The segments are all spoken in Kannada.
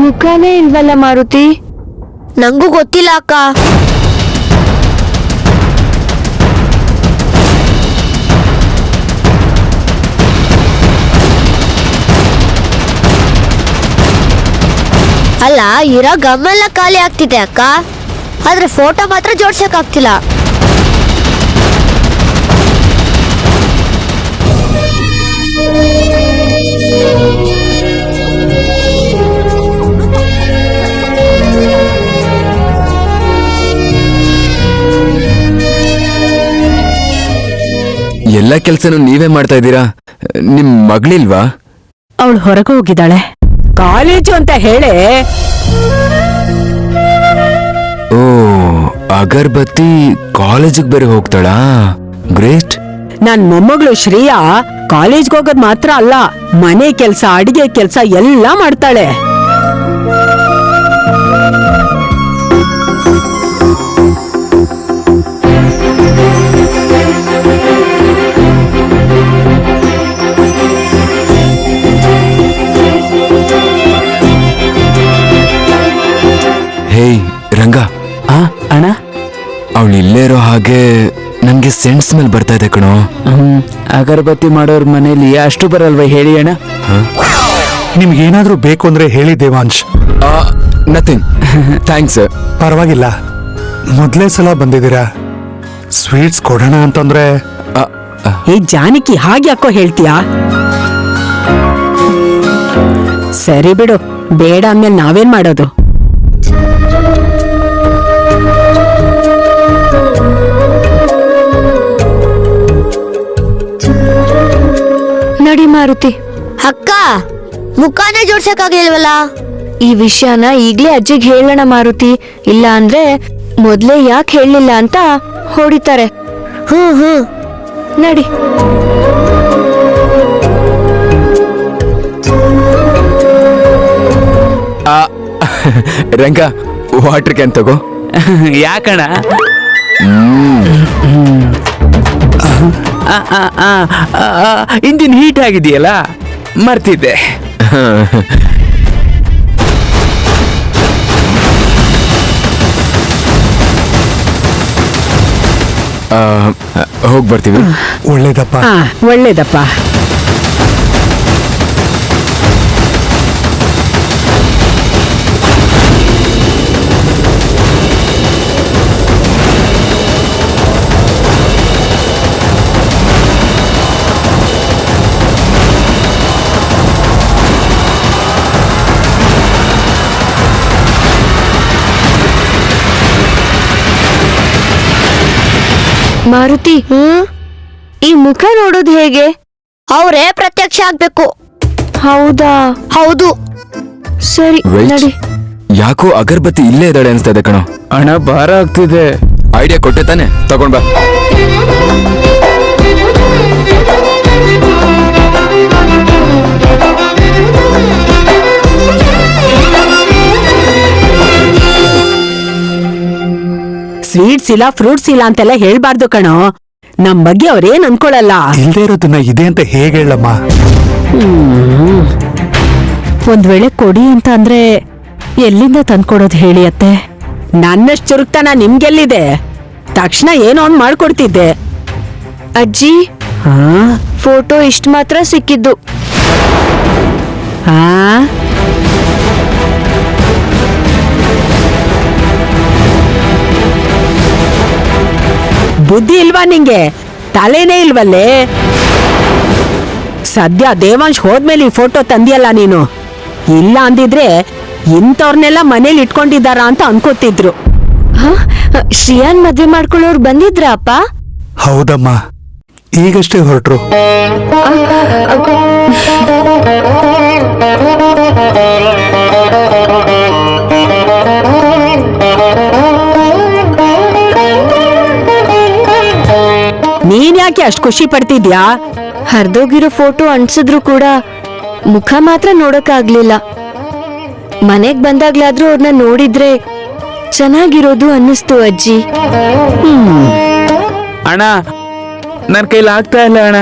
ಮುಖನೇ ಇಲ್ವಲ್ಲ ಮಾರುತಿ. ನಂಗೂ ಗೊತ್ತಿಲ್ಲ ಅಕ್ಕ. ಅಲ್ಲ, ಇರೋ ಗಮ್ಮೆಲ್ಲ ಖಾಲಿ ಆಗ್ತಿದೆ ಅಕ್ಕ, ಆದ್ರೆ ಫೋಟೋ ಮಾತ್ರ ಜೋಡ್ಸಕ್ ಆಗ್ತಿಲ್ಲ. ಎಲ್ಲ ಕೆಲ್ಸನೂ ನೀವೇ ಮಾಡ್ತಾ ಇದ್ದೀರಾ? ನಿಮ್ ಮಗಳಿಲ್ವಾ? ಅವಳು ಹೊರಗೆ ಹೋಗಿದ್ದಾಳೆ. ಕಾಲೇಜು ಅಂತ ಹೇಳೆ. ಓ, ಅಗರ್ಬತ್ತಿ ಕಾಲೇಜಿಗೆ ಬೇರೆ ಹೋಗ್ತಾಳಾ? ಗ್ರೇಟ್. ನನ್ ಮೊಮ್ಮಗಳು ಶ್ರೇಯಾ ಕಾಲೇಜ್ಗೆ ಹೋಗೋದ್ ಮಾತ್ರ ಅಲ್ಲ, ಮನೆ ಕೆಲ್ಸ, ಅಡಿಗೆ ಕೆಲ್ಸ ಎಲ್ಲ ಮಾಡ್ತಾಳೆ. ಹೇಯ್ ರಂಗ, ಅಣ್ಣ, ಅವಳು ಇಲ್ಲೇ ಇರೋ ಹಾಗೆ ನನ್ಗೆ ಸೆಂಟ್ ಸ್ಮೆಲ್ ಬರ್ತಾ ಇದೆ ಕಣೋ. ಅಗರಬತ್ತಿ ಮಾಡೋರ್ ಮನೇಲಿ ಅಷ್ಟು ಬರಲ್ವ ಹೇಳಿ ಅಣ್ಣ? ನಿಮ್ಗೇನಾದ್ರೂ ಬೇಕು ಅಂದ್ರೆ ಹೇಳಿ ದೇವಾಂಶ್. Nothing, thanks. ಪರವಾಗಿಲ್ಲ, ಮೊದಲೇ ಸಲ ಬಂದಿದ್ದೀರಾ, ಸ್ವೀಟ್ಸ್ ಕೊಡೋಣ ಅಂತಂದ್ರೆ. ಏ ಜಾನಕಿ, ಹಾಗೆ ಯಾಕೋ ಹೇಳ್ತೀಯಾ? ಸರಿ ಬಿಡು, ಬೇಡ ಅಂದ್ಮೇಲೆ ನಾವೇನ್ ಮಾಡೋದು? ನಡಿ ಮಾರುತಿ. ಅಕ್ಕ, ಮುಖಾನೇ ಜೋಡ್ಸಕ್ಕಾಗ್ಲಿಲ್ವಲ್ಲ. ಈ ವಿಷಯನ ಈಗ್ಲೇ ಅಜ್ಜಿಗೆ ಹೇಳೋಣ ಮಾರುತಿ, ಇಲ್ಲ ಅಂದ್ರೆ ಮೊದ್ಲೇ ಯಾಕೆ ಹೇಳಲಿಲ್ಲ ಅಂತ ಹೊಡಿತಾರೆ. ನಡಿ. ರಂಗ, ವಾಟರ್ ಕ್ಯಾನ್ ತಗೋ. ಯಾಕಣ್ಣ? ಇಂಜಿನ್ ಹೀಟ್ ಆಗಿದೆಯಲ್ಲ, ಮರ್ತಿದ್ದೆ. ಹೋಗ್ ಬರ್ತೀವಿ. ಒಳ್ಳೇದಪ್ಪ. ಒಳ್ಳೇದಪ್ಪ. ಮಾರುತಿ, ಈ ಮುಖ ನೋಡೋದು ಹೇಗೆ? ಅವರೇ ಪ್ರತ್ಯಕ್ಷ ಆಗ್ಬೇಕು. ಹೌದಾ? ಹೌದು. ಸರಿ, ನಡಿ. ಯಾಕೋ ಅಗರ್ಬತ್ತಿ ಇಲ್ಲೇ ಇದ್ದಾಳೆ ಅನ್ಸ್ತಾ ಇದೆ ಕಣೋ. ಅಣ್ಣ, ಭಾರ ಆಗ್ತಿದೆ. ಐಡಿಯಾ ಕೊಟ್ಟೆ ತಾನೆ, ತಗೊಂಡ್ ಬಾ. ಸ್ವೀಟ್ಸ್ ಇಲ್ಲ, ಫ್ರೂಟ್ಸ್ ಇಲ್ಲ ಅಂತೆಲ್ಲ ಹೇಳ್ಬಾರ್ದು ಕಣೋ. ನಮ್ ಬಗ್ಗೆ ಅವ್ರೇನ್ ಅನ್ಕೊಳಲ್ಲ. ಇಲ್ದೇ ಇರೋದನ್ನ ಇದೆ ಅಂತ ಹೇಗೆ ಹೇಳಮ್ಮ? ಒಂದ್ ವೇಳೆ ಕೊಡಿ ಅಂತ ಅಂದ್ರೆ ಎಲ್ಲಿಂದ ತಂದ್ಕೊಡೋದು ಹೇಳಿ ಅತ್ತೆ? ನನ್ನಷ್ಟು ಚುರುಕ್ತನ ನಿಮ್ಗೆಲ್ಲಿದೆ? ತಕ್ಷಣ ಏನೋ ಒಂದ್ ಮಾಡ್ಕೊಡ್ತಿದ್ದೆ. ಅಜ್ಜಿ, ಫೋಟೋ ಇಷ್ಟ ಮಾತ್ರ ಸಿಕ್ಕಿದ್ದು. ಬುದ್ಧಿ ಇಲ್ವಾ ನಿಂಗೆ? ತಲೆನೇ ಇಲ್ವಲ್ಲೇ? ಸದ್ಯ ದೇವಾಂಶ್ ಹೋದ್ಮೇಲೆ ಈ ಫೋಟೋ ತಂದಿಯಲ್ಲ ನೀನು. ಇಲ್ಲ ಅಂದಿದ್ರೆ ಇಂಥವ್ರನ್ನೆಲ್ಲ ಮನೇಲಿ ಇಟ್ಕೊಂಡಿದ್ದಾರ ಅಂತ ಅನ್ಕೋತಿದ್ರು. ಶ್ರೇಯಾನ್ ಮದ್ವೆ ಮಾಡ್ಕೊಳ್ಳೋರು ಬಂದಿದ್ರ ಅಪ್ಪ? ಹೌದಮ್ಮ, ಈಗಷ್ಟೇ ಹೊರಟ್ರು. ನೀನ್ ಯಾಕೆ ಅಷ್ಟು ಖುಷಿ ಪಡ್ತಿದ್ಯಾ? ಹರಿದೋಗಿರೋ ಫೋಟೋ ಅನ್ಸಿದ್ರು ಕೂಡ ಮುಖ ಮಾತ್ರ ನೋಡಕ್ಕಾಗ್ಲಿಲ್ಲ. ಮನೆಗ್ ಬಂದಾಗ್ಲಾದ್ರೂ ಅವ್ರನ್ನ ನೋಡಿದ್ರೆ ಚೆನ್ನಾಗಿರೋದು ಅನ್ನಿಸ್ತು ಅಜ್ಜಿ. ಅಣ್ಣ, ನನ್ ಕೈಲಿ ಆಗ್ತಾ ಇಲ್ಲ ಅಣ್ಣ.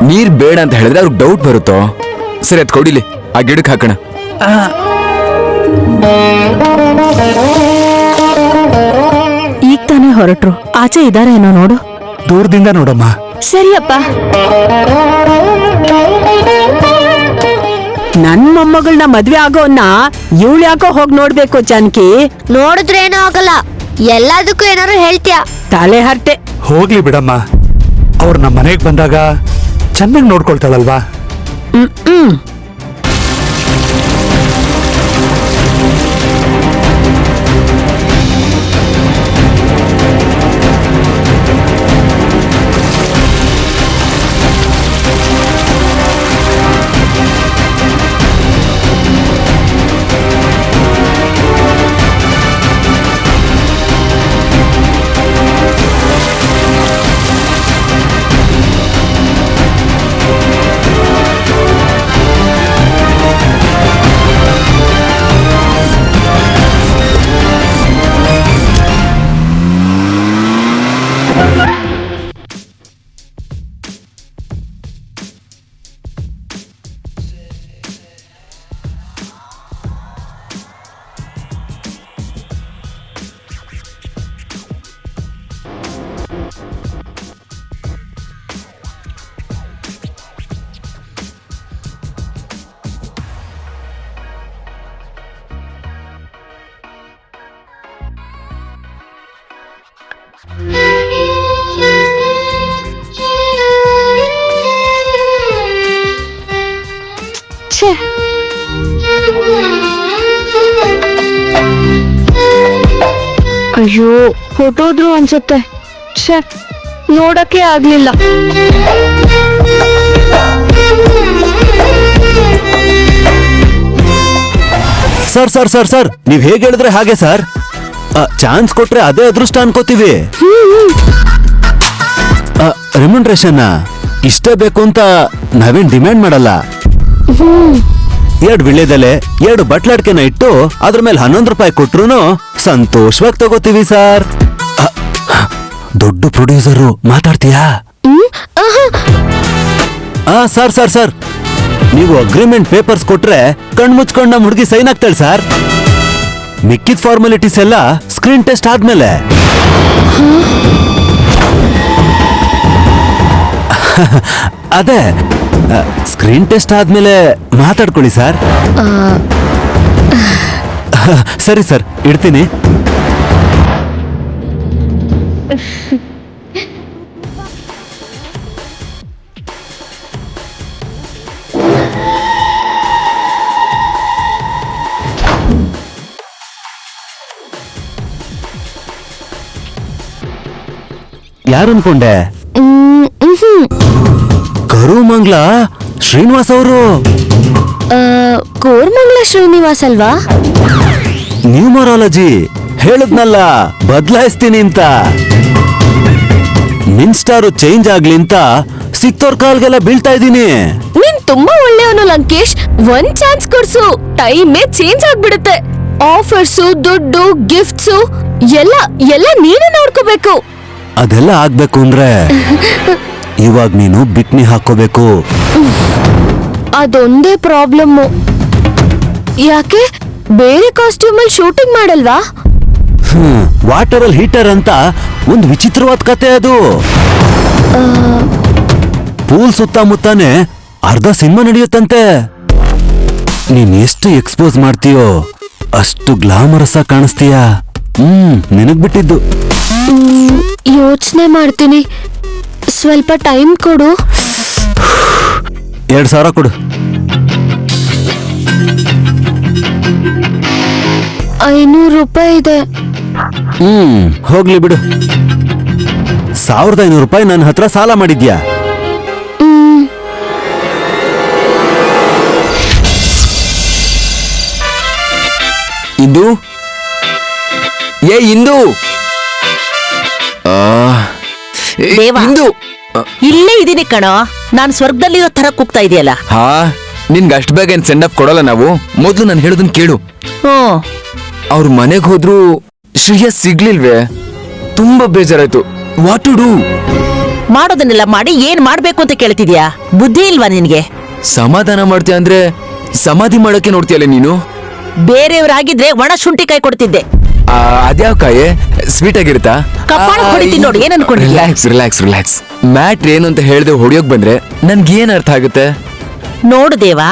ನೀರ್ ಬೇಡ ಅಂತ ಹೇಳಿದ್ರೆ ಅವ್ರಿಗೆ ಡೌಟ್ ಬರುತ್ತೋ? ಸರಿ, ಅದ್ ಕೊಡಿಲಿ, ಆ ಗಿಡಕ್ಕೆ ಹಾಕೋಣ. ಈಗ ತಾನೇ ಹೊರಟ್ರು, ಆಚೆ ಇದಾರೇನೋ ನೋಡು. ದೂರದಿಂದ ನೋಡಮ್ಮ. ಸರಿಯಪ್ಪ. ನನ್ ಮೊಮ್ಮಗಳನ್ನ ಮದ್ವೆ ಆಗೋನ್ನ ಇವಳು ಯಾಕೋ ಹೋಗ್ ನೋಡ್ಬೇಕು ಜಾನಕಿ. ನೋಡಿದ್ರೆ ಏನೂ ಆಗಲ್ಲ, ಎಲ್ಲದಕ್ಕೂ ಏನಾರು ಹೇಳ್ತೀಯ. ತಲೆ ಹರಟೆ. ಹೋಗ್ಲಿ ಬಿಡಮ್ಮ, ಅವ್ರು ನಮ್ಮ ಮನೆಗೆ ಬಂದಾಗ ಚೆನ್ನಾಗಿ ನೋಡ್ಕೊಳ್ತಾಳಲ್ವಾ. ಅಯ್ಯೋ, ಹೊಟ್ಟೋದ್ರು ಅನ್ಸುತ್ತೆ. ಛೇ, ನೋಡಕ್ಕೆ ಆಗ್ಲಿಲ್ಲ. ಸರ್ ಸರ್ ಸರ್ ಸರ್ ನೀವ್ ಹೇಗೆ ಹೇಳಿದ್ರೆ ಹಾಗೆ ಸರ್. ಚಾನ್ಸ್ ಕೊಟ್ರೆ ಅದೇ ಅದೃಷ್ಟ ಅನ್ಕೋತೀವಿ. ರೆಮ್ಯುನರೇಷನ್ ಇಷ್ಟೇ ಬೇಕು ಅಂತ ನಾವೇನ್ ಡಿಮ್ಯಾಂಡ್ ಮಾಡಲ್ಲ. 2 ವಿಳ್ಯದೆಲೆ 2 ಬಟ್ಲಾಡ್ಕೆನ ಇಟ್ಟು ಅದ್ರ ಮೇಲೆ 11 ರೂಪಾಯಿ ಕೊಟ್ರು ಸಂತೋಷವಾಗಿ ತಗೋತೀವಿ ಸರ್. ದೊಡ್ಡ ಪ್ರೊಡ್ಯೂಸರು ಮಾತಾಡ್ತೀಯಾ? ಸರ್ ಸರ್ ಸರ್ ನೀವು ಅಗ್ರಿಮೆಂಟ್ ಪೇಪರ್ಸ್ ಕೊಟ್ರೆ ಕಣ್ಮುಚ್ಕೊಂಡ್ ನಮ್ ಹುಡುಗಿ ಸೈನ್ ಆಗ್ತಾಳೆ ಸರ್. ಮಿಕ್ಕಿದ ಫಾರ್ಮಾಲಿಟೀಸ್ ಎಲ್ಲ ಸ್ಕ್ರೀನ್ ಟೆಸ್ಟ್ ಆದ್ಮೇಲೆ. ಅದೇ ಸ್ಕ್ರೀನ್ ಟೆಸ್ಟ್ ಆದ್ಮೇಲೆ ಮಾತಾಡ್ಕೊಳ್ಳಿ ಸರ್. ಸರಿ ಸರ್, ಇಡ್ತೀನಿ. ಯಾರು ಅನ್ಕೊಂಡೆ? ಕರುಮಂಗ್ಲ ಶ್ರೀನಿವಾಸ್ ಅವರು. ಕೋರ್ಮಂಗ್ಲ ಶ್ರೀನಿವಾಸ್ ಅಲ್ವಾ? ನ್ಯೂಮರಾಲಜಿ ಹೇಳದ್ನಲ್ಲ, ಬದಲಾಯಿಸ್ತೀನಿ ಅಂತ. ನಿನ್ ಸ್ಟಾರು ಚೇಂಜ್ ಆಗ್ಲಿ ಅಂತ ಸಿಕ್ತೋರ್ ಕಾಲ್ಗೆಲ್ಲ ಬೀಳ್ತಾ ಇದ್ದೀನಿ. ನೀನ್ ತುಂಬಾ ಒಳ್ಳೆಯವನು ಲಂಕೇಶ್. ಒಂದ್ ಚಾನ್ಸ್ ಕೊಡ್ಸು, ಟೈಮೇ ಚೇಂಜ್ ಆಗ್ಬಿಡುತ್ತೆ. ಆಫರ್ಸು, ದುಡ್ಡು, ಗಿಫ್ಟ್ಸು ಎಲ್ಲ ಎಲ್ಲ ನೀನೇ ನೋಡ್ಕೋಬೇಕು. ಅದೆಲ್ಲ ಆಗ್ಬೇಕು ಅಂದ್ರೆ ಇವಾಗ ನೀನು ಬಿಕ್ನಿ ಹಾಕೋಬೇಕು. ಅದೊಂದೇ ಪ್ರಾಬ್ಲಮ್. ಯಾಕೆ ಬೇರೆ ಕಾಸ್ಟ್ಯೂಮ್ ಅಲ್ಲಿ ಶೂಟಿಂಗ್ ಮಾಡಲ್ವಾ? ವಾಟರ್ ಅಲ್ಲಿ ಹೀಟರ್ ಅಂತ ಒಂದು ವಿಚಿತ್ರವಾದ ಕತೆ ಅದು. ಪೂಲ್ ಸುತ್ತಮುತ್ತಾನೆ ಅರ್ಧ ಸಿನಿಮಾ ನಡೆಯುತ್ತಂತೆ. ನೀನ್ ಎಷ್ಟು ಎಕ್ಸ್ಪೋಸ್ ಮಾಡ್ತೀಯೋ ಅಷ್ಟು ಗ್ಲಾಮರಸ್ ಆಗಿ ಕಾಣಿಸ್ತೀಯ. ನಿನಗ್ ಬಿಟ್ಟಿದ್ದು. ಯೋಚನೆ ಮಾಡ್ತೀನಿ, ಸ್ವಲ್ಪ ಟೈಮ್ ಕೊಡು. 2,000 ಕೊಡು. 500 ರೂಪಾಯಿ ಇದೆ. ಹೋಗ್ಲಿ ಬಿಡು. 1,500 ರೂಪಾಯಿ ನನ್ನ ಹತ್ರ ಸಾಲ ಮಾಡಿದ್ಯಾ? ಇಂದು ಇಂದು ದೇವ. ಇಂದು ಇಲ್ಲೇ ಇದೀನಿ ಕಣೋ. ನಾನ್ ಸ್ವರ್ಗದಲ್ಲಿರೋ ತರ ಕೂಗ್ತಾ ಇದೆಯಲ್ಲ. ಹಾ, ನಿನ್ಗೆ ಅಷ್ಟ್ ಬೇಗ ಏನ್ ಸೆಂಡ್ ಅಪ್ ಕೊಡಲ್ಲ ನಾವು. ಮೊದ್ಲು ನಾನು ಹೇಳೋದನ್ನ ಕೇಳು. ಅವ್ರ ಮನೆಗ್ ಹೋದ್ರು ಶ್ರೇಯ ಸಿಗ್ಲಿಲ್ವೇ? ತುಂಬಾ ಬೇಜಾರಾಯ್ತು. What to do? ಮಾಡೋದನ್ನೆಲ್ಲ ಮಾಡಿ ಏನ್ ಮಾಡ್ಬೇಕು ಅಂತ ಕೇಳ್ತಿದ್ಯಾ? ಬುದ್ಧಿ ಇಲ್ವಾ ನಿನ್ಗೆ? ಸಮಾಧಾನ ಮಾಡ್ತೀಯ ಅಂದ್ರೆ ಸಮಾಧಿ ಮಾಡಕ್ಕೆ ನೋಡ್ತೀಯಲ್ಲ ನೀನು. ಬೇರೆಯವರಾಗಿದ್ರೆ ಒಣ ಶುಂಠಿ ಕಾಯಿ ಕೊಡ್ತಿದ್ದೆ. ಅದ್ಯಾವ ಕಾಯಿ ಸ್ವೀಟ್ ಆಗಿರುತ್ತಾ? ಕಪಾಳ ಹೊಡಿತೀನಿ ನೋಡಿ, ಏನ್ ಅನ್ಕೊಂಡಿದ್ಯಾ? Relax relax relax. ಮ್ಯಾಟ್ರ್ ಏನು ಅಂತ ಹೇಳ್ದೆ ಹೊಡಿಯೋಕ್ ಬಂದ್ರೆ ನನ್ಗೇನ್ ಅರ್ಥ ಆಗುತ್ತೆ? ನೋಡು ದೇವಾ,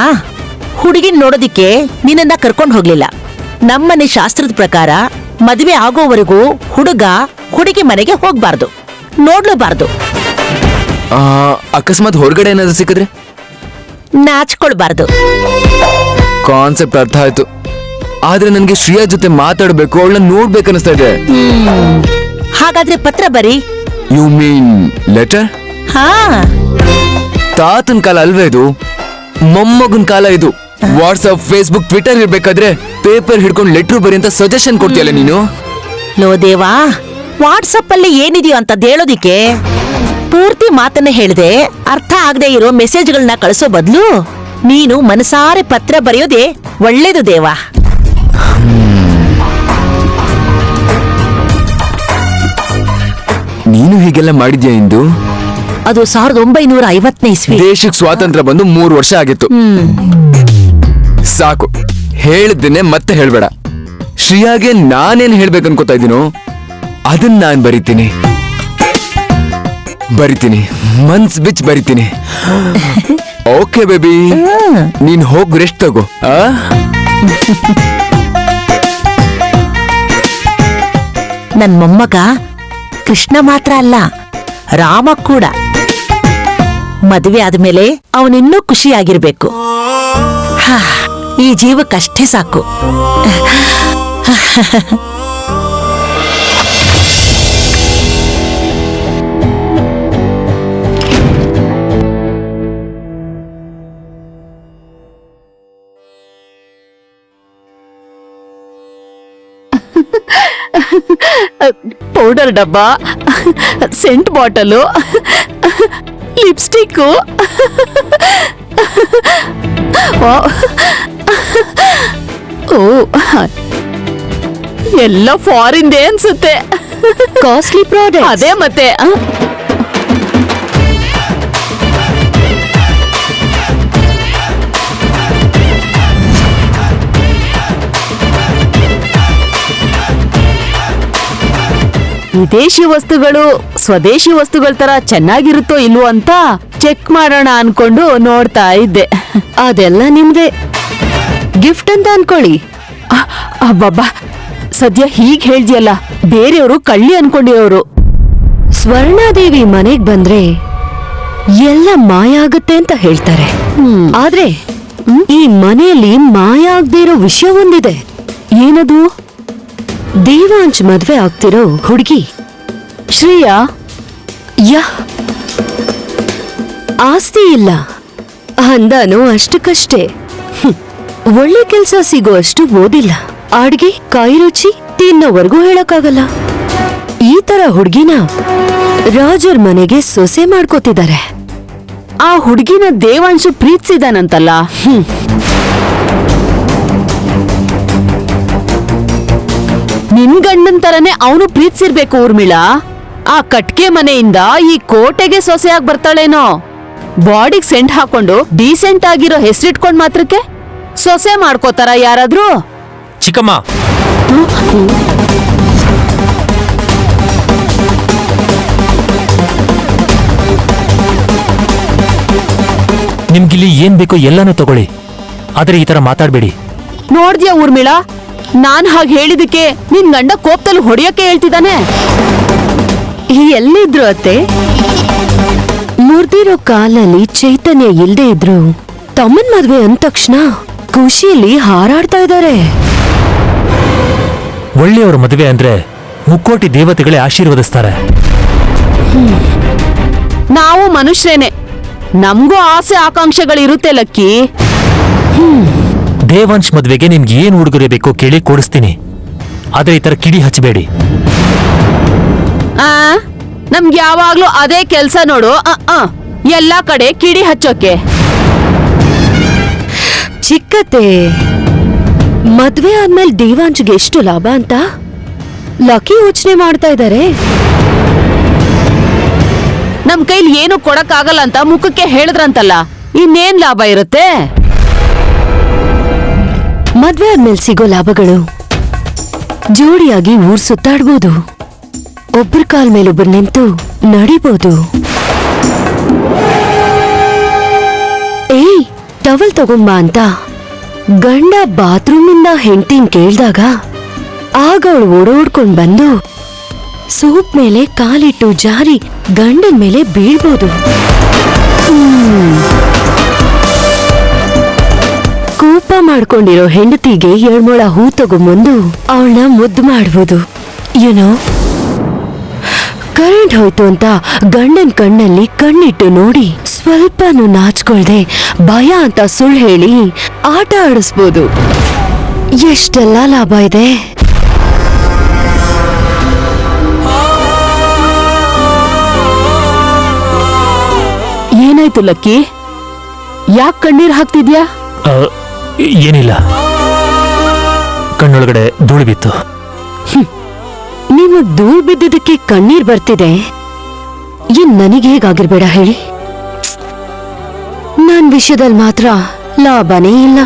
ಹುಡುಗಿನ್ ನೋಡೋದಿಕ್ಕೆ ನಿನ್ನನ್ನ ಕರ್ಕೊಂಡು ಹೋಗ್ಲಿಲ್ಲ. ನಮ್ಮನೆ ಶಾಸ್ತ್ರದ ಪ್ರಕಾರ ಮದುವೆ ಆಗೋವರೆಗೂ ಹುಡುಗ ಹುಡುಗಿ ಮನೆಗೆ ಹೋಗ್ಬಾರ್ದು, ನೋಡ್ಲೂಬಾರ್ದು. ಅಕಸ್ಮಾತ್ ಹೊರಗಡೆ ಏನಾದ್ರು ಸಿಕ್ಕಿದ್ರೆ? ನಾಚ್ಕೊಳ್ಬಾರ್ದು. ಕಾನ್ಸೆಪ್ಟ್ ಅರ್ಥ ಆಯ್ತು. ಆದ್ರೆ ನನ್ಗೆ ಶ್ರೇಯಾ ಜೊತೆ ಮಾತಾಡ್ಬೇಕು, ಅವಳನ್ನ ನೋಡ್ಬೇಕನ್ನಿಸ್ತಾ ಇದೆ. ಹಾಗಾದ್ರೆ ಪತ್ರ ಬರಿ. You mean letter? ಹಾ, ತಾತನ್ ಕಾಲ ಅಲ್ವೇ ಇದು? ಮೊಮ್ಮಗನ್ ಕಾಲ ಇದು. ವಾಟ್ಸ್ಆಪ್, ಫೇಸ್ಬುಕ್, ಟ್ವಿಟರ್ ಇರ್ಬೇಕಾದ್ರೆ ಪೇಪರ್ ಹಿಡ್ಕೊಂಡು ಲೆಟ್ರು ಬರಿ ಅಂತ ಸಜೆಷನ್ ಕೊಡ್ತೀಯಲ್ಲ ನೀನು. ಲೋ ದೇವಾ, ವಾಟ್ಸಪ್ ಅಲ್ಲಿ ಏನಿದೆಯೋ ಅಂತ ಹೇಳೋದಿಕ್ಕೆ ಪೂರ್ತಿ ಮಾತನ್ನ ಹೇಳ್ದೆ ಅರ್ಥ ಆಗದೆ ಇರೋ ಮೆಸೇಜ್ಗಳನ್ನ ಕಳಿಸೋ ಬದಲು ನೀನು ಮನಸಾರೆ ಪತ್ರ ಬರೆಯೋದೇ ಒಳ್ಳೇದು ದೇವಾ. ನೀನು ಹೀಗೆಲ್ಲ ಮಾಡಿದ್ಯಾ ಇಂದು? ಅದು 1950ನೇ ಇಸ್ವಿ. ದೇಶಕ್ಕೆ ಸ್ವಾತಂತ್ರ್ಯ ಬಂದು 3 ವರ್ಷ ಆಗಿತ್ತು. ಸಾಕು, ಹೇಳಿದ್ದನ್ನೇ ಮತ್ತೆ ಹೇಳ್ಬೇಡ. ಶ್ರೇಯಾಗೆ ನಾನೇನ್ ಹೇಳ್ಬೇಕು ಅನ್ಕೋತಾ ಇದೀನೋ ಅದನ್ನ ನಾನ್ ಬರಿತೀನಿ, ಮನ್ಸ್ ಬಿಚ್ ಬರಿತೀನಿ. ಓಕೆ ಬೇಬಿ, ನೀನ್ ಹೋಗ್ ರೆಸ್ಟ್ ತಗೋ. ನನ್ ಮೊಮ್ಮಗ ಕೃಷ್ಣ ಮಾತ್ರ ಅಲ್ಲ, ರಾಮ ಕೂಡ. ಮದುವೆ ಆದ್ಮೇಲೆ ಅವನಿನ್ನೂ ಖುಷಿಯಾಗಿರ್ಬೇಕು. ಈ ಜೀವಕ್ಕಷ್ಟೇ ಸಾಕು. ಪೌಡರ್ ಡಬ್ಬ, ಸೆಂಟ್ ಬಾಟಲು, ಲಿಪ್ಸ್ಟಿಕ್ಕು. ಓ, ಎಲ್ಲ ಫಾರಿನ್ದೇ ಅನ್ಸುತ್ತೆ. Costly product. ಅದೇ ಮತ್ತೆ. ವಿದೇಶಿ ವಸ್ತುಗಳು ಸ್ವದೇಶಿ ವಸ್ತುಗಳ ತರ ಚೆನ್ನಾಗಿರುತ್ತೋ ಇಲ್ವೋ ಅಂತ ಚೆಕ್ ಮಾಡೋಣ ಅನ್ಕೊಂಡು ನೋಡ್ತಾ ಇದ್ದೆ. ಅದೆಲ್ಲ ನಿಮ್ದೆ ಗಿಫ್ಟ್ ಅಂತ ಅನ್ಕೊಳ್ಳಿ. ಅಬ್ಬಬ್ಬಾ, ಸದ್ಯ ಹೀಗ್ ಹೇಳ್ದಿಯಲ್ಲ, ಬೇರೆಯವರು ಕಳ್ಳಿ ಅನ್ಕೊಂಡಿರೋರು. ಸ್ವರ್ಣಾದೇವಿ ಮನೆಗ್ ಬಂದ್ರೆ ಎಲ್ಲ ಮಾಯ ಆಗತ್ತೆ ಅಂತ ಹೇಳ್ತಾರೆ. ಆದ್ರೆ ಈ ಮನೆಯಲ್ಲಿ ಮಾಯ ಆಗದೆ ಇರೋ ವಿಷಯ ಒಂದಿದೆ. ಏನದು? ದೇವಾಂಶ್ ಮದ್ವೆ ಆಗ್ತಿರೋ ಹುಡುಗಿ ಶ್ರೇಯಾ. ಆಸ್ತಿ ಇಲ್ಲ, ಅಂದಾನು ಅಷ್ಟಕ್ಕಷ್ಟೇ. ಒಳ್ಳೆ ಕೆಲ್ಸ ಸಿಗೋ ಅಷ್ಟು ಓದಿಲ್ಲ. ಅಡ್ಗೆ ಕಾಯಿ ರುಚಿ ತಿನ್ನೋವರೆಗೂ ಹೇಳಕ್ಕಾಗಲ್ಲ. ಈ ತರ ಹುಡ್ಗಿನ ರಾಜರ್ ಮನೆಗೆ ಸೊಸೆ ಮಾಡ್ಕೋತಿದ್ದಾರೆ. ಆ ಹುಡುಗಿನ ದೇವಾಂಶು ಪ್ರೀತಿಸಿದಾನಂತಲ್ಲ. ನಿನ್ ಗಂಡನ್ ತರನೇ ಅವನು ಪ್ರೀತಿಸಿರ್ಬೇಕು ಊರ್ಮಿಳಾ. ಆ ಕಟ್ಕೆ ಮನೆಯಿಂದ ಈ ಕೋಟೆಗೆ ಸೊಸೆಯಾಗಿ ಬರ್ತಾಳೇನೋ. ಬಾಡಿಗೆ ಸೆಂಟ್ ಹಾಕೊಂಡು ಡೀಸೆಂಟ್ ಆಗಿರೋ ಹೆಸರಿಟ್ಕೊಂಡ್ ಮಾತ್ರಕ್ಕೆ ಸೊಸೆ ಮಾಡ್ಕೋತಾರ ಯಾರಾದ್ರೂ? ಚಿಕ್ಕಮ್ಮ, ನಿಮ್ಗಿಲ್ಲಿ ಏನ್ ಬೇಕೋ ಎಲ್ಲಾನು ತಗೊಳ್ಳಿ, ಆದ್ರೆ ಈ ತರ ಮಾತಾಡ್ಬೇಡಿ. ನೋಡ್ದ್ಯಾ ಊರ್ಮಿಳಾ, ನಾನ್ ಹಾಗೆ ಹೇಳಿದಕ್ಕೆ ನಿನ್ ಗಂಡ ಕೋಪದಲ್ಲಿ ಹೊಡಿಯಕ್ಕೆ ಹೇಳ್ತಿದ್ದಾನೆ. ಎಲ್ಲಿದ್ರು ಅತ್ತೆ? ಮುರ್ದಿರೋ ಕಾಲಲ್ಲಿ ಚೈತನ್ಯ ಇಲ್ದೇ ಇದ್ರು ತಮ್ಮನ್ ಮದ್ವೆ ಅಂದ ತಕ್ಷಣ ಖುಷಿಯಲ್ಲಿ ಹಾರಾಡ್ತಾ ಇದ್ದಾರೆ. ಒಳ್ಳೆಯವ್ರ ಮದುವೆ ಅಂದ್ರೆ ಮುಕ್ಕೋಟಿ ದೇವತೆಗಳೇ ಆಶೀರ್ವದಿಸ್ತಾರೆ. ನಾವು ಮನುಷ್ಯರೇನೆ, ನಮ್ಗೂ ಆಸೆ ಆಕಾಂಕ್ಷೆಗಳಿರುತ್ತೆ ಲಕ್ಕಿ. ದೇವಾಂಶ್ ಮದ್ವೆಗೆ ನಿಮ್ಗೆ ಏನ್ ಉಡುಗೊರೆ ಬೇಕೋ ಕೇಳಿ ಕೊಡಿಸ್ತೀನಿ, ಆದ್ರೆ ಈ ತರ ಕಿಡಿ ಹಚ್ಚಬೇಡಿ. ನಮ್ಗೆ ಯಾವಾಗ್ಲೂ ಅದೇ ಕೆಲ್ಸ ನೋಡು. ಎಲ್ಲಾ ಕಡೆ ಕಿಡಿ ಹಚ್ಚೋಕೆ. ಚಿಕ್ಕತ್ತೆ, ಮದ್ವೆ ಆದ್ಮೇಲೆ ದೇವಾಂಶ್ಗೆ ಎಷ್ಟು ಲಾಭ ಅಂತ ಲಕ್ಕಿ ಯೋಚನೆ ಮಾಡ್ತಾ ಇದ್ದಾರೆ. ನಮ್ ಕೈಲಿ ಏನು ಕೊಡಕ್ಕಾಗಲ್ಲ ಅಂತ ಮುಖಕ್ಕೆ ಹೇಳಿದ್ರಂತಲ್ಲ, ಇನ್ನೇನ್ ಲಾಭ ಇರುತ್ತೆ? ಮದ್ವೆ ಆದ್ಮೇಲೆ ಸಿಗೋ ಲಾಭಗಳು ಜೋಡಿಯಾಗಿ ಊರ್ ಸುತ್ತಾಡ್ಬೋದು, ಒಬ್ರ ಕಾಲ್ ಮೇಲೊಬ್ರು ನಿಂತು ನಡಿಬೋದು. ಏಯ್ ಟವಲ್ ತಗೊಂಬ ಅಂತ ಗಂಡ ಬಾತ್ರೂಮಿಂದ ಹೆಂಡ್ತಿನ್ ಕೇಳ್ದಾಗ ಆಗ ಅವಳು ಓಡೋಡ್ಕೊಂಡ್ ಬಂದು ಸೂಪ್ ಮೇಲೆ ಕಾಲಿಟ್ಟು ಜಾರಿ ಗಂಡನ್ ಮೇಲೆ ಬೀಳ್ಬೋದು. ಕೋಪ ಮಾಡ್ಕೊಂಡಿರೋ ಹೆಂಡತಿಗೆ 7 ಮೊಳ ಹೂ ತಗೊಂಬಂದು ಅವಳನ್ನ ಮುದ್ದು ಮಾಡ್ಬೋದು. ಏನೋ ಕರೆಂಟ್ ಹೋಯ್ತು ಅಂತ ಗಂಡನ್ ಕಣ್ಣಲ್ಲಿ ಕಣ್ಣಿಟ್ಟು ನೋಡಿ ಸ್ವಲ್ಪನೂ ನಾಚ್ಕೊಳ್ದೆ ಭಯ ಅಂತ ಸುಳ್ಳು ಹೇಳಿ ಆಟ ಆಡಿಸ್ಬೋದು. ಎಷ್ಟೆಲ್ಲ ಲಾಭ ಇದೆ. ಏನಾಯ್ತು ಲಕ್ಕಿ? ಯಾಕೆ ಕಣ್ಣೀರ್ ಹಾಕ್ತಿದ್ಯಾ? ಏನಿಲ್ಲ, ಕಣ್ಣೊಳಗಡೆ ಧೂಳು ಬಿತ್ತು. ನಿಮಗ್ ಧೂಳ್ ಬಿದ್ದಿದ್ದಕ್ಕೆ ಕಣ್ಣೀರ್ ಬರ್ತಿದೆ, ಇನ್ ನನಗೆ ಹೇಗಾಗಿರ್ಬೇಡ ಹೇಳಿ. ನನ್ ವಿಷಯದಲ್ಲಿ ಮಾತ್ರ ಲಾಭನೇ ಇಲ್ಲ.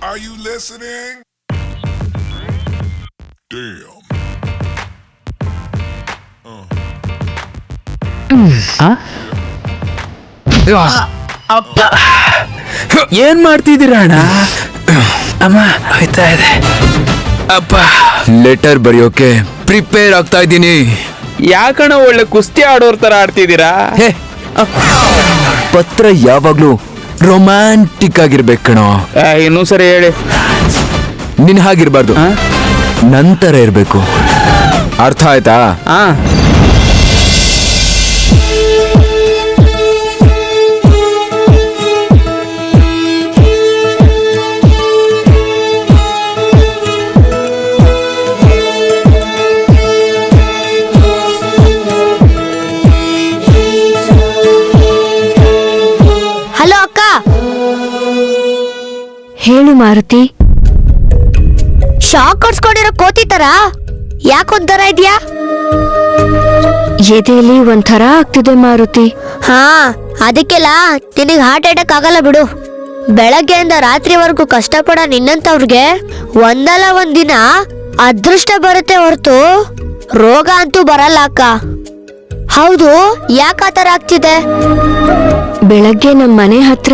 Are you listening? Damn. ಏನ್ ಮಾಡ್ತಿದ್ದೀರ ಅಣ್ಣ? ಅಮ್ಮ ಆಯ್ತಾ ಇದೆ. ಅಪ್ಪ ಲೆಟರ್ ಬರೆಯೋಕೆ ಪ್ರಿಪೇರ್ ಆಗ್ತಾ ಇದ್ದೀನಿ. ಯಾಕಣ ಒಳ್ಳೆ ಕುಸ್ತಿ ಆಡೋರ್ ತರ ಆಡ್ತಿದ್ದೀರಾ? ಪತ್ರ ಯಾವಾಗ್ಲೂ ರೊಮ್ಯಾಂಟಿಕ್ ಆಗಿರ್ಬೇಕು ಕಣೋ. ಇನ್ನೂ ಸರಿ ಹೇಳಿ. ನಿನ್ ಹಾಗಿರ್ಬಾರ್ದು, ನಂತರ ಇರ್ಬೇಕು. ಅರ್ಥ ಆಯ್ತಾ? ಹಲೋ ಅಕ್ಕ. ಹೇಳು ಮಾರುತಿ. ಶಾಕ್ ಕೊಡ್ಸ್ಕೊಂಡಿರೋ ಕೋತಿ ತರ ಯಾಕೊಂಥರ ಇದ್ಯಾ? ಎದೆಯಲ್ಲಿ ಒಂಥರ ಆಗ್ತಿದೆ ಮಾರುತಿ. ಹಾ, ಅದಕ್ಕೆಲ್ಲ ನಿನಗೆ ಹಾರ್ಟ್ ಅಟ್ಯಾಕ್ ಆಗಲ್ಲ ಬಿಡು. ಬೆಳಗ್ಗೆಯಿಂದ ರಾತ್ರಿವರೆಗೂ ಕಷ್ಟಪಡೋ ನಿನ್ನಂತವ್ರಿಗೆ ಒಂದಲ್ಲ ಒಂದಿನ ಅದೃಷ್ಟ ಬರುತ್ತೆ ಹೊರತು ರೋಗ ಅಂತೂ ಬರಲ್ಲ ಅಕ್ಕ. ಹೌದು, ಯಾಕೆ ಆ ಥರ ಆಗ್ತಿದೆ? ಬೆಳಗ್ಗೆ ನಮ್ಮ ಮನೆ ಹತ್ರ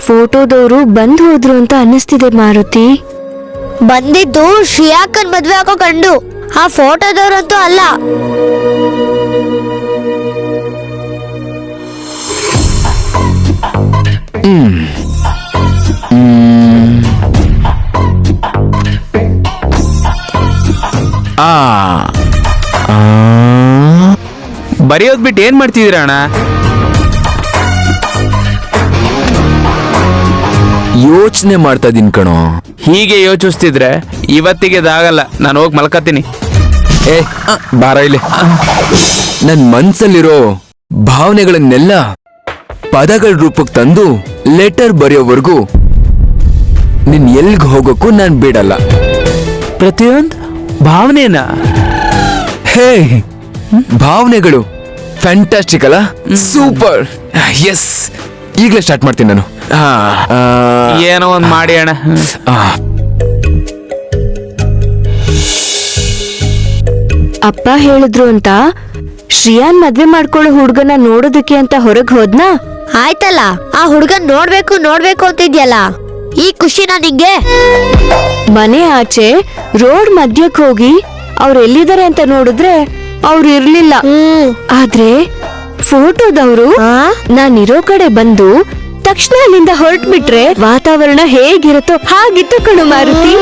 ಫೋಟೋದವರು ಬಂದ್ ಹೋದ್ರು ಅಂತ ಅನ್ನಿಸ್ತಿದೆ ಮಾರುತಿ. ಬಂದಿದ್ದು ಶ್ರೇಯಾಕನ್ ಮದ್ವೆ ಆಗೋ ಗಂಡು, ಆ ಫೋಟೋದವ್ರಂತೂ ಅಲ್ಲ. ಬರೆಯೋದ್ ಬಿಟ್ಟು ಏನ್ ಮಾಡ್ತಿದ್ದೀರಾ ಅಣ್ಣ? ಯೋಚನೆ ಮಾಡ್ತಾ ಇದೀನಿ ಕಣೋ. ಹೀಗೆ ಯೋಚಿಸ್ತಿದ್ರೆ ಇವತ್ತಿಗೆ ಇದಾಗಲ್ಲ. ನಾನು ಹೋಗಿ ಮಲ್ಕತ್ತೀನಿ. ಏ ಬಾರ ಇಲ್ಲಿ. ನನ್ ಮನ್ಸಲ್ಲಿರೋ ಭಾವನೆಗಳನ್ನೆಲ್ಲ ಪದಗಳ ರೂಪಕ್ಕೆ ತಂದು ಲೆಟರ್ ಬರೆಯೋವರೆಗೂ ನಿನ್ ಎಲ್ಗ್ ಹೋಗೋಕ್ಕೂ ನಾನ್ ಬಿಡಲ್ಲ. ಪ್ರತಿಯೊಂದು ಭಾವನೆನಾ? ಹೇ, ಭಾವನೆಗಳು ಫ್ಯಾಂಟಾಸ್ಟಿಕ್ ಅಲ್ಲ ಸೂಪರ್. ಎಸ್, ಈಗಲೇ ಸ್ಟಾರ್ಟ್ ಮಾಡ್ತೀನಿ ನಾನು. ಏನೋ ಒಂದ್ ಮಾಡಿ ಅಣ್ಣ. ಅಪ್ಪ ಹೇಳಿದ್ರು ಅಂತ ಶ್ರೇಯಾನ್ ಮದ್ವೆ ಮಾಡ್ಕೊಳ್ಳೋ ಹುಡ್ಗನ ನೋಡೋದಕ್ಕೆ ಅಂತ ಹೊರಗ್ ಹೋದ್ನಾ? ಆಯ್ತಲ್ಲ, ಆ ಹುಡ್ಗನ್ ನೋಡ್ಬೇಕು ಅಂತಿದ್ಯಲ್ಲ, ಈ ಖುಷಿನ ನಿಂಗೆ? ಮನೆ ಆಚೆ ರೋಡ್ ಮಧ್ಯಕ್ ಹೋಗಿ ಅವ್ರು ಎಲ್ಲಿದ್ದಾರೆ ಅಂತ ನೋಡಿದ್ರೆ ಅವ್ರು ಇರ್ಲಿಲ್ಲ. ಆದ್ರೆ ಫೋಟೋದವ್ರು ನಾನಿರೋ ಕಡೆ ಬಂದು ತಕ್ಷಣ ಅಲ್ಲಿಂದ ಹೊರಟ್ಬಿಟ್ರೆ ವಾತಾವರಣ ಹೇಗಿರುತ್ತೋ ಹಾಗಿತ್ತು ಕಣು ಮಾರುತಿ.